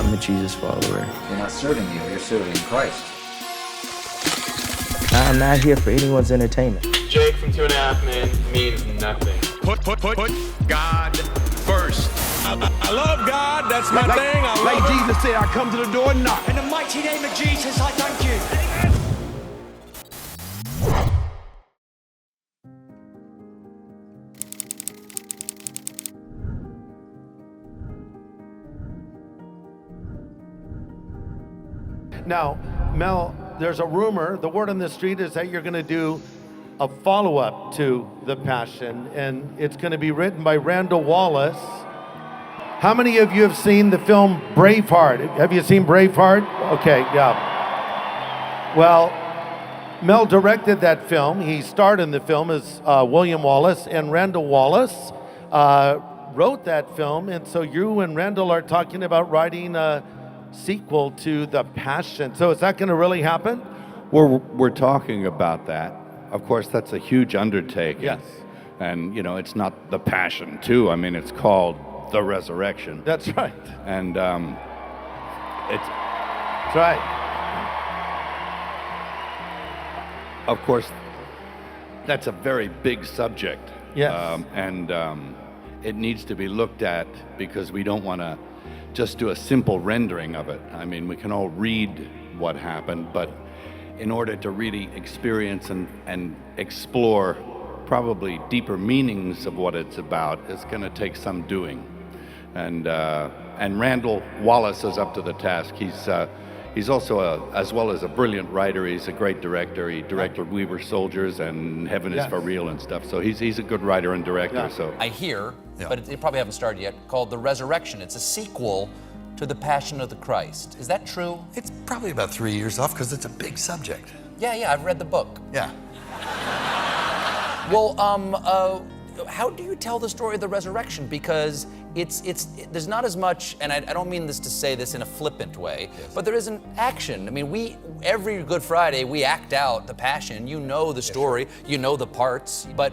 I'm a Jesus follower. You're not serving you, you're serving Christ. I'm not here for anyone's entertainment. Jake from 2.5 Men means nothing. Put God first. I love God, that's my thing. I love Jesus said, I come to the door and knock. In the mighty name of Jesus, I thank you. Now, Mel, there's a rumor, the word on the street is that you're going to do a follow-up to The Passion, and it's going to be written by Randall Wallace. How many of you have seen the film Braveheart? Have you seen Braveheart? Okay, yeah. Well, Mel directed that film. He starred in the film as William Wallace, and Randall Wallace wrote that film, and so you and Randall are talking about writing a sequel to The Passion. So is that going to really happen? We're talking about that. Of course, that's a huge undertaking. Yes. And, you know, it's not The Passion, too. I mean, it's called The Resurrection. That's right. And it's... That's right. Of course, that's a very big subject. Yes. It needs to be looked at because we don't want to just do a simple rendering of it. I mean, we can all read what happened, but in order to really experience and explore probably deeper meanings of what it's about, it's going to take some doing. And Randall Wallace is up to the task. He's also, as well as a brilliant writer, he's a great director. He directed We Were Soldiers and Heaven is for Real and stuff. So he's a good writer and director. Yeah. So I hear, but it probably haven't started yet, called The Resurrection. It's a sequel to The Passion of the Christ. Is that true? It's probably about 3 years off because it's a big subject. Yeah, I've read the book. Yeah. Well, how do you tell the story of the resurrection? Because there's not as much, and I don't mean this to say this in a flippant way, but there isn't action. I mean, every Good Friday, we act out the Passion. You know the story, you know the parts, but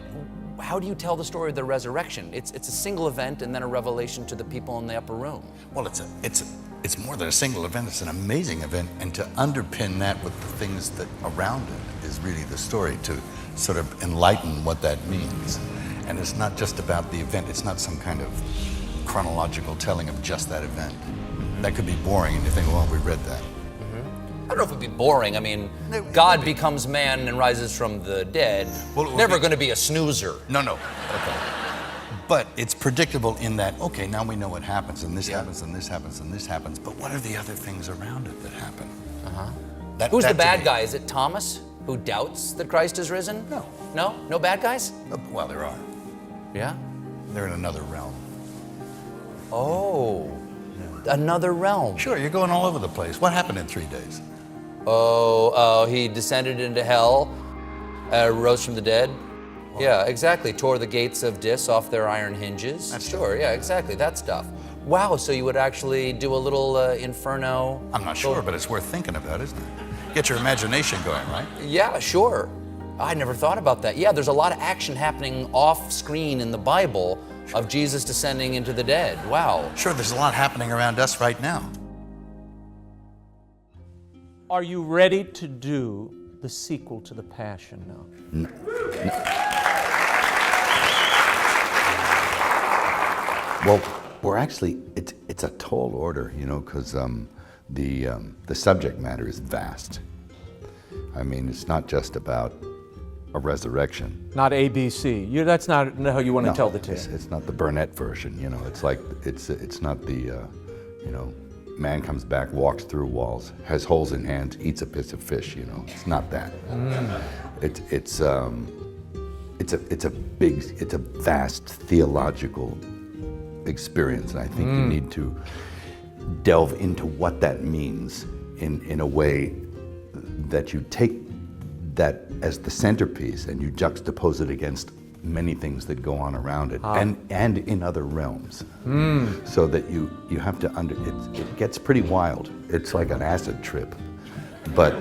how do you tell the story of the resurrection? It's a single event and then a revelation to the people in the upper room. Well, it's more than a single event, it's an amazing event, and to underpin that with the things that around it is really the story, to sort of enlighten what that means. And it's not just about the event, it's not some kind of chronological telling of just that event. That could be boring and you think, well, we read that. I don't know if it'd be boring. I mean, God becomes man and rises from the dead. Well, never going to be a snoozer. No. Okay. But it's predictable in that, okay, now we know what happens, and this happens, and this happens, and this happens, but what are the other things around it that happen? Who's the bad guy? Is it Thomas, who doubts that Christ is risen? No. No? No bad guys? Well, there are. Yeah? They're in another realm. Oh, another realm. Sure, you're going all over the place. What happened in 3 days? Oh, he descended into hell, rose from the dead. Yeah, exactly. Tore the gates of Dis off their iron hinges. That's sure, yeah, exactly, that stuff. Wow, so you would actually do a little Inferno? I'm not sure, but it's worth thinking about, isn't it? Get your imagination going, right? Yeah, sure. I never thought about that. Yeah, there's a lot of action happening off screen in the Bible of Jesus descending into the dead. Wow. Sure, there's a lot happening around us right now. Are you ready to do the sequel to The Passion now? Well, we're actually, it's a tall order, you know, because the subject matter is vast. I mean, it's not just about a resurrection. Not ABC. That's not how you want to tell the tale. It's not the Burnett version, you know. It's like, it's not the, you know, man comes back, walks through walls, has holes in hands, eats a piece of fish, you know. It's not that. It's a vast theological experience, and I think you need to delve into what that means in a way that you take that as the centerpiece and you juxtapose it against many things that go on around it and in other realms, so that you have to it gets pretty wild. It's like an acid trip, but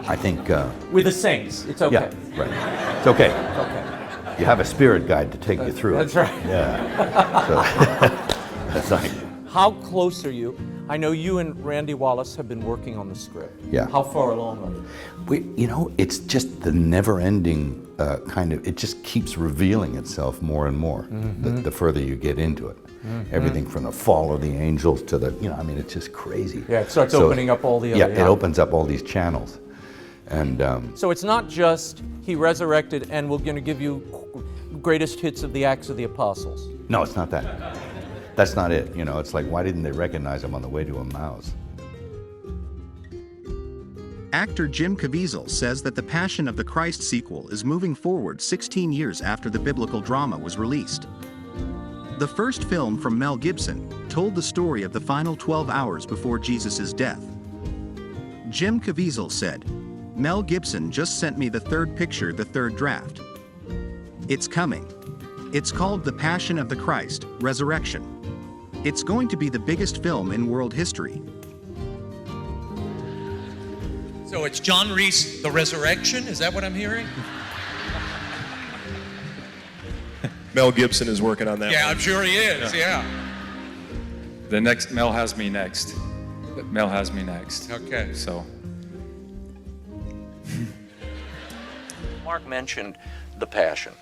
I think with the saints, it's okay. Yeah, right. It's okay. You have a spirit guide to take you through. That's right. Yeah. So, that's right. how close are you? I know you and Randy Wallace have been working on the script. Yeah. How far along are you? It's just the never-ending kind of, it just keeps revealing itself more and more the further you get into it. Everything from the fall of the angels to the, it's just crazy. Yeah, it starts opening up all the other... Yeah, it opens up all these channels. And so it's not just he resurrected and we're going to give you greatest hits of the Acts of the Apostles. no, it's not that. That's not it. It's like, why didn't they recognize him on the way to Emmaus? Actor Jim Caviezel says that the Passion of the Christ sequel is moving forward 16 years after the biblical drama was released. The first film from Mel Gibson told the story of the final 12 hours before Jesus' death. Jim Caviezel said, "Mel Gibson just sent me the third picture, the third draft. It's coming. It's called The Passion of the Christ, Resurrection. It's going to be the biggest film in world history." So it's John Reese, The Resurrection? Is that what I'm hearing? Mel Gibson is working on that Yeah, one. I'm sure he is, yeah. The next, Mel has me next. Mel has me next. Okay. So. Mark mentioned The Passion.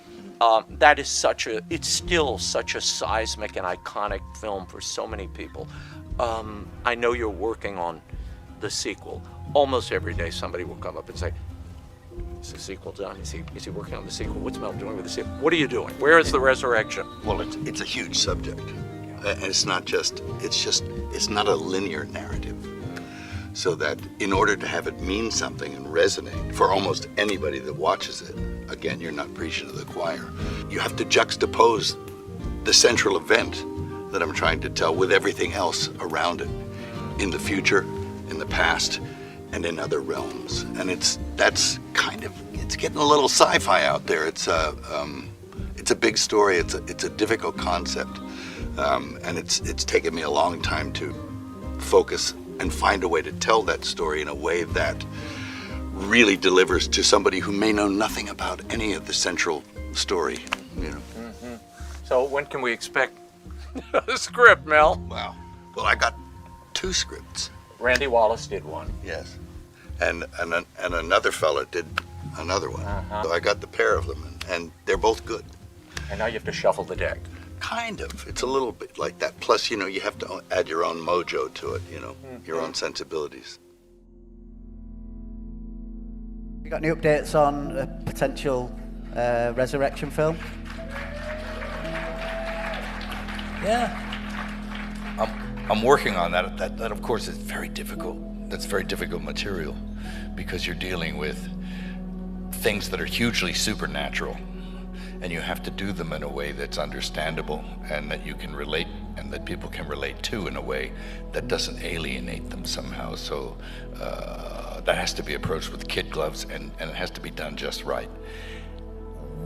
That is it's still such a seismic and iconic film for so many people. I know you're working on the sequel. Almost every day somebody will come up and say, "Is the sequel done? Is he working on the sequel? What's Mel doing with the sequel? What are you doing? Where is the resurrection?" Well, it's a huge subject. And it's not a linear narrative. So that in order to have it mean something and resonate for almost anybody that watches it, again, you're not preaching to the choir, you have to juxtapose the central event that I'm trying to tell with everything else around it, in the future, in the past, and in other realms. And it's getting a little sci-fi out there. It's a big story. It's a difficult concept, and it's taken me a long time to focus and find a way to tell that story in a way that really delivers to somebody who may know nothing about any of the central story. So when can we expect the script, Mel? Wow. Well, I got 2 scripts. Randy Wallace did one. Yes. And another fella did another one. So I got the pair of them, and they're both good. And now you have to shuffle the deck. Kind of. It's a little bit like that. Plus, you have to add your own mojo to it, your own sensibilities. You got any updates on a potential resurrection film? Yeah. I'm working on that. That of course is very difficult. That's very difficult material because you're dealing with things that are hugely supernatural, and you have to do them in a way that's understandable and that you can relate and that people can relate to in a way that doesn't alienate them somehow. So that has to be approached with kid gloves, and it has to be done just right.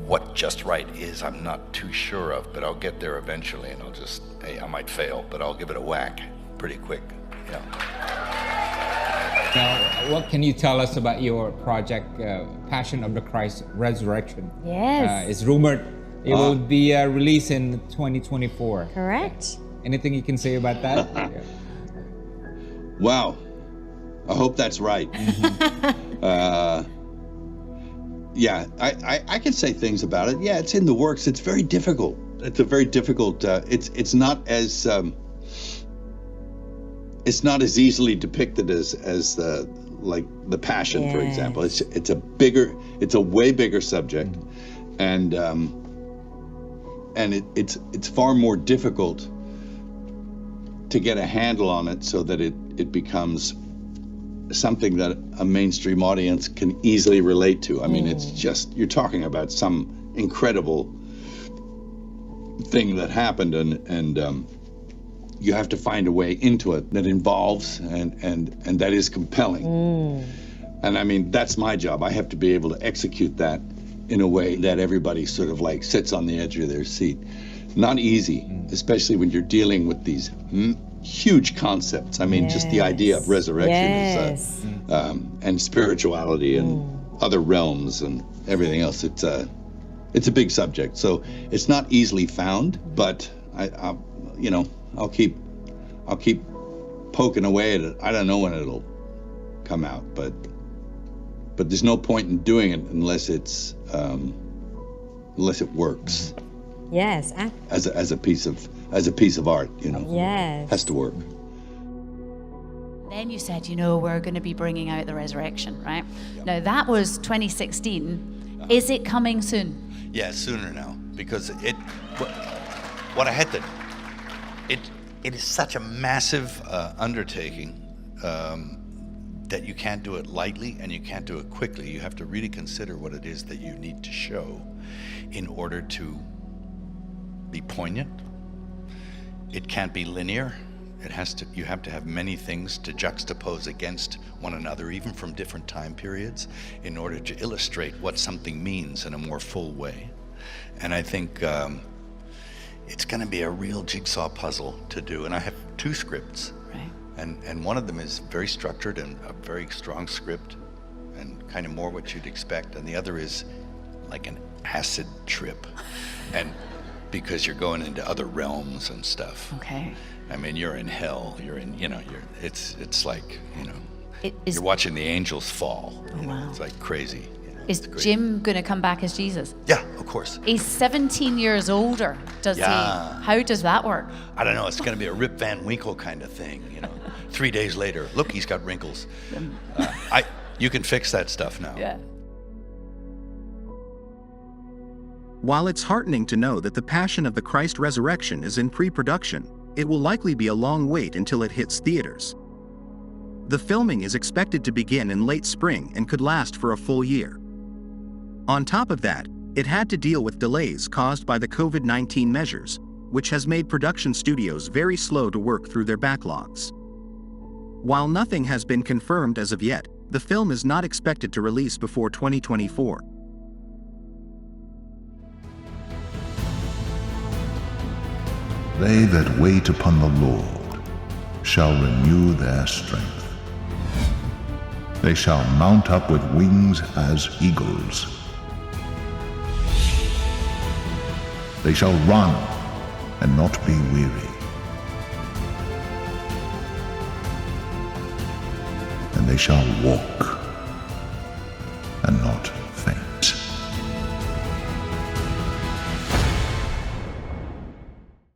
What just right is, I'm not too sure of, but I'll get there eventually, and I might fail, but I'll give it a whack pretty quick. Now, what can you tell us about your project, Passion of the Christ, Resurrection? Yes. It's rumored it will be released in 2024. Correct. Anything you can say about that? Wow. I hope that's right. Yeah, I can say things about it. Yeah, it's in the works. It's very difficult. It's a very difficult. It's not as easily depicted as the Passion, for example. It's a way bigger subject, and it's far more difficult to get a handle on it so that it becomes something that a mainstream audience can easily relate to. I mean, it's just, you're talking about some incredible thing that happened, and you have to find a way into it that involves and that is compelling. And I mean, that's my job. I have to be able to execute that in a way that everybody sort of like sits on the edge of their seat. Not easy, especially when you're dealing with these huge concepts. I mean, just the idea of resurrection is, and spirituality and other realms and everything else. It's a big subject, so it's not easily found. But I'll I'll keep poking away at it. I don't know when it'll come out, but there's no point in doing it unless it works. Yes. As a piece of art, you know. Yes. Has to work. Then you said, we're going to be bringing out The Resurrection, right? Yep. Now, that was 2016. Is it coming soon? Yeah, sooner now, because what I had to, it is such a massive undertaking that you can't do it lightly and you can't do it quickly. You have to really consider what it is that you need to show in order to be poignant. It can't be linear. You have to have many things to juxtapose against one another, even from different time periods, in order to illustrate what something means in a more full way. And I think it's going to be a real jigsaw puzzle to do. And I have 2 scripts. Right. And one of them is very structured and a very strong script and kind of more what you'd expect. And the other is like an acid trip. And because you're going into other realms and stuff. Okay. I mean, you're in hell. You're in, it's like, you're watching the angels fall. Wow. It's like crazy. Is Jim going to come back as Jesus? Yeah, of course. He's 17 years older. How does that work? I don't know. It's going to be a Rip Van Winkle kind of thing, 3 days later, look, he's got wrinkles. You can fix that stuff now. Yeah. While it's heartening to know that The Passion of the Christ Resurrection is in pre-production, it will likely be a long wait until it hits theaters. The filming is expected to begin in late spring and could last for a full year. On top of that, it had to deal with delays caused by the COVID-19 measures, which has made production studios very slow to work through their backlogs. While nothing has been confirmed as of yet, the film is not expected to release before 2024. They that wait upon the Lord shall renew their strength. They shall mount up with wings as eagles. They shall run and not be weary. And they shall walk